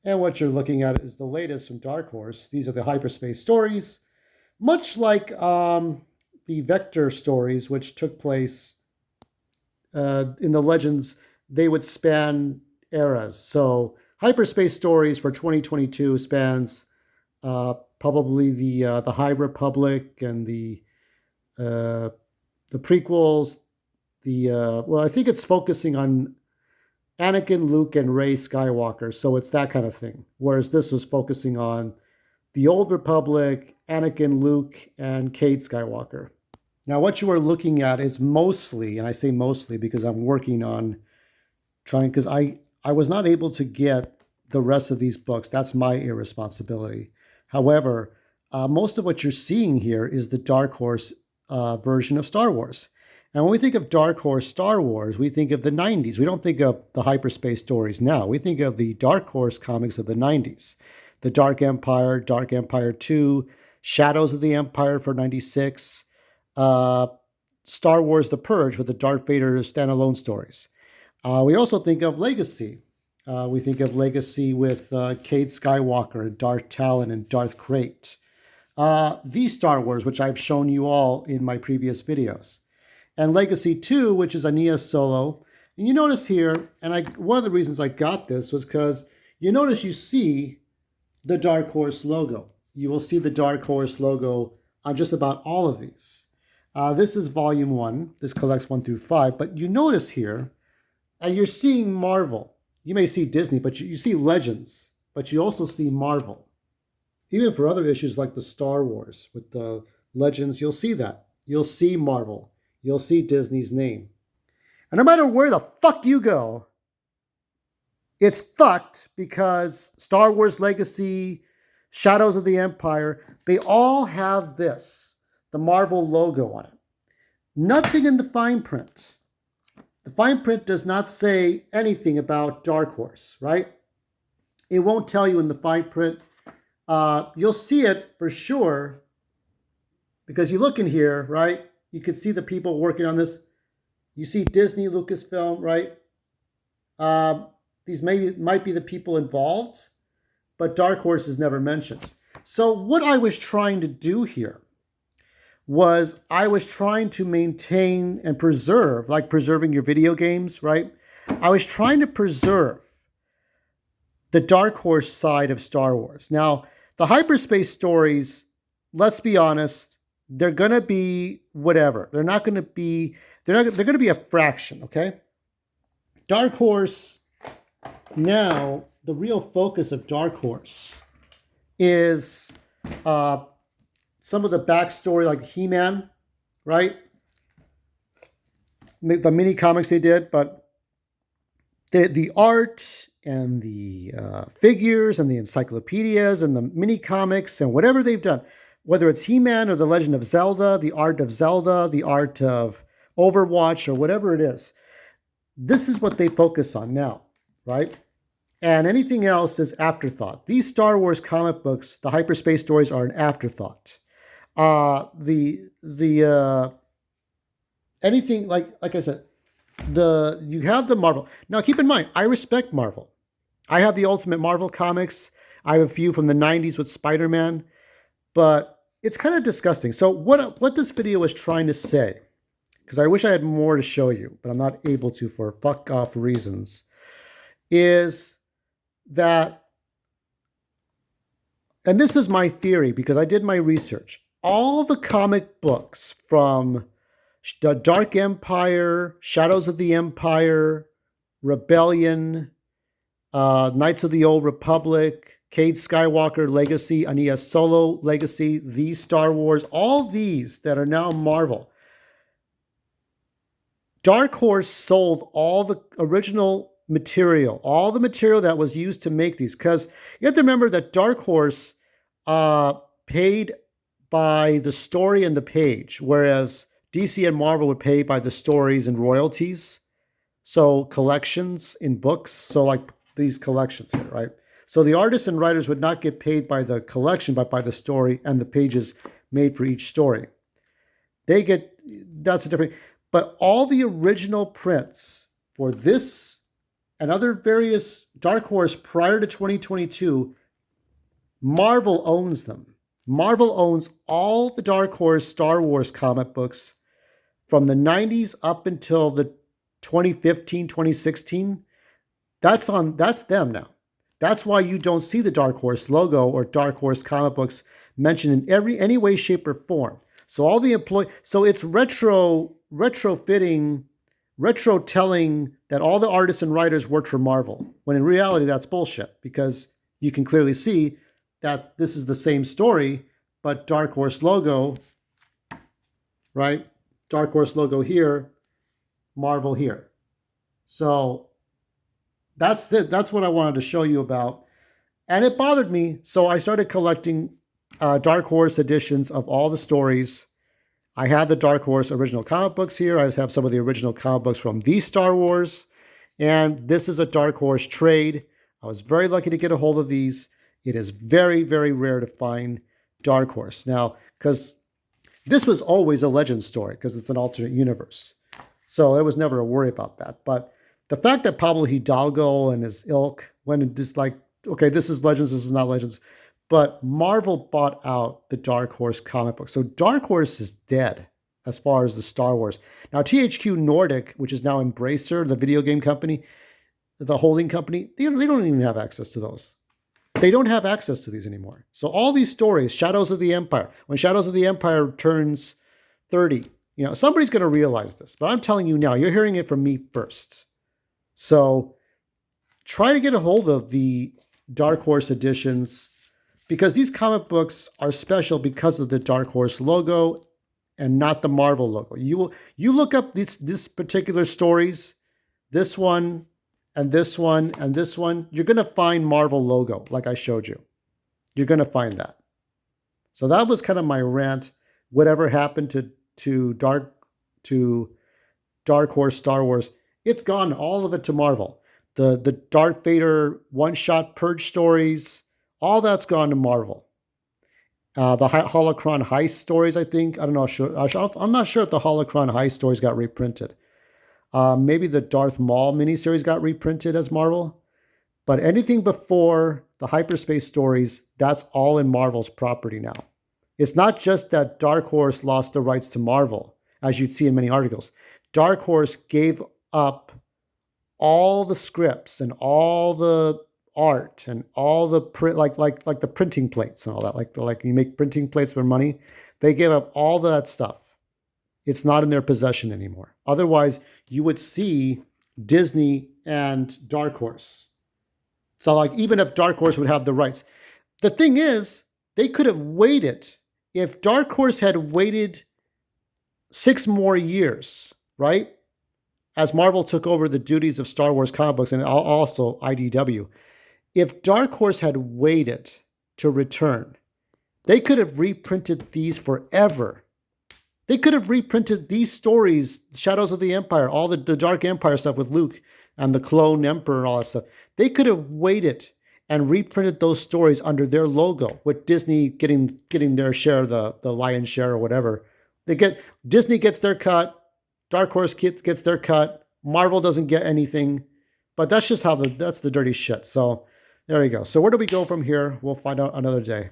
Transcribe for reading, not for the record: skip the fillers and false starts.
And what you're looking at is the latest from Dark Horse. These are the hyperspace stories, much like the Vector stories, which took place in the Legends. They would span eras. So hyperspace stories for 2022 spans probably the High Republic and uh, the prequels. I think it's focusing on Anakin, Luke, and Rey Skywalker. So it's that kind of thing. Whereas this was focusing on the Old Republic, Anakin, Luke, and Kate Skywalker. Now, what you are looking at is mostly, and I say mostly because I'm working on trying, because I was not able to get the rest of these books. That's my irresponsibility. However, most of what you're seeing here is the Dark Horse version of Star Wars. And when we think of Dark Horse Star Wars, we think of the 90s. We don't think of the hyperspace stories now. We think of the Dark Horse comics of the 90s. The Dark Empire 2, Shadows of the Empire for 96, Star Wars The Purge with the Darth Vader standalone stories. We also think of Legacy. We think of Legacy with Cade Skywalker and Darth Talon and Darth Krayt. The Star Wars, which I've shown you all in my previous videos. And Legacy 2, which is Ania Solo. And you notice here, and one of the reasons I got this was because you see the Dark Horse logo. You will see the Dark Horse logo on just about all of these. This is volume 1. This collects 1 through 5. But you notice here, and you're seeing Marvel. You may see Disney, but you see Legends. But you also see Marvel. Even for other issues like the Star Wars with the Legends, you'll see that. You'll see Marvel. You'll see Disney's name. And no matter where the fuck you go, it's fucked because Star Wars Legacy, Shadows of the Empire, they all have this, the Marvel logo on it. Nothing in the fine print. The fine print does not say anything about Dark Horse, right? It won't tell you in the fine print. You'll see it for sure because you look in here, right? You can see the people working on this. You see Disney, Lucasfilm, right? These might be the people involved, but Dark Horse is never mentioned. So what I was trying to do here was I was trying to maintain and preserve, like preserving your video games, right? I was trying to preserve the Dark Horse side of Star Wars. Now, the hyperspace stories, let's be honest, they're going to be whatever. They're going to be a fraction, okay? Dark Horse, now, the real focus of Dark Horse is some of the backstory, like He-Man, right? The mini comics they did, but the art and the figures and the encyclopedias and the mini comics and whatever they've done, whether it's He-Man or The Legend of Zelda, the art of Zelda, the art of Overwatch, or whatever it is, this is what they focus on now, right? And anything else is afterthought. These Star Wars comic books, the hyperspace stories, are an afterthought. Anything like I said, you have the Marvel. Now keep in mind, I respect Marvel. I have the Ultimate Marvel comics. I have a few from the 90s with Spider-Man, but it's kind of disgusting. So what this video is trying to say, because I wish I had more to show you, but I'm not able to for fuck off reasons, is that, and this is my theory because I did my research, all the comic books from the Dark Empire, Shadows of the Empire, Rebellion, Knights of the Old Republic, Cade Skywalker Legacy, Ania Solo Legacy, these Star Wars, all these that are now Marvel, Dark Horse sold all the original material, all the material that was used to make these. Because you have to remember that Dark Horse paid by the story and the page, whereas DC and Marvel would pay by the stories and royalties. So collections in books, so like these collections here, right? So the artists and writers would not get paid by the collection, but by the story and the pages made for each story. That's a different, but all the original prints for this and other various Dark Horse prior to 2022, Marvel owns them. Marvel owns all the Dark Horse Star Wars comic books from the 90s up until the 2015, 2016. That's them now. That's why you don't see the Dark Horse logo or Dark Horse comic books mentioned in any way, shape, or form. So all the so it's retrofitting, retro telling that all the artists and writers worked for Marvel, when in reality that's bullshit, because you can clearly see that this is the same story, but Dark Horse logo, right? Dark Horse logo here, Marvel here. So that's it. That's what I wanted to show you about. And it bothered me. So I started collecting Dark Horse editions of all the stories. I have the Dark Horse original comic books here. I have some of the original comic books from the Star Wars. And this is a Dark Horse trade. I was very lucky to get a hold of these. It is very, very rare to find Dark Horse. Now, because this was always a Legends story, because it's an alternate universe. So there was never a worry about that. But the fact that Pablo Hidalgo and his ilk went and just like, okay, this is Legends, this is not Legends. But Marvel bought out the Dark Horse comic book. So Dark Horse is dead as far as the Star Wars. Now, THQ Nordic, which is now Embracer, the video game company, the holding company, they don't even have access to those. They don't have access to these anymore. So all these stories, Shadows of the Empire, when Shadows of the Empire turns 30, somebody's going to realize this. But I'm telling you now, you're hearing it from me first. So try to get a hold of the Dark Horse editions, because these comic books are special because of the Dark Horse logo and not the Marvel logo. You look up this particular stories, this one and this one and this one, you're going to find Marvel logo like I showed you. You're going to find that. So that was kind of my rant. Whatever happened to Dark Horse Star Wars, it's gone, all of it to Marvel. The Darth Vader one-shot Purge stories, all that's gone to Marvel. The Holocron Heist stories, I think. I don't know. I'm not sure if the Holocron Heist stories got reprinted. Maybe the Darth Maul miniseries got reprinted as Marvel. But anything before the hyperspace stories, that's all in Marvel's property now. It's not just that Dark Horse lost the rights to Marvel, as you'd see in many articles. Dark Horse gave up all the scripts and all the art and all the print, like the printing plates and all that, like you make printing plates for money. They gave up all that stuff. It's not in their possession anymore. Otherwise, you would see Disney and Dark Horse. So like, even if Dark Horse would have the rights, the thing is, they could have waited. If Dark Horse had waited 6 more years, right? As Marvel took over the duties of Star Wars comic books and also IDW, if Dark Horse had waited to return, they could have reprinted these forever. They could have reprinted these stories, Shadows of the Empire, all the Dark Empire stuff with Luke and the Clone Emperor and all that stuff. They could have waited and reprinted those stories under their logo, with Disney getting their share, the lion's share or whatever. Disney gets their cut, Dark Horse gets their cut, Marvel doesn't get anything, but that's just that's the dirty shit. So there you go. So where do we go from here? We'll find out another day.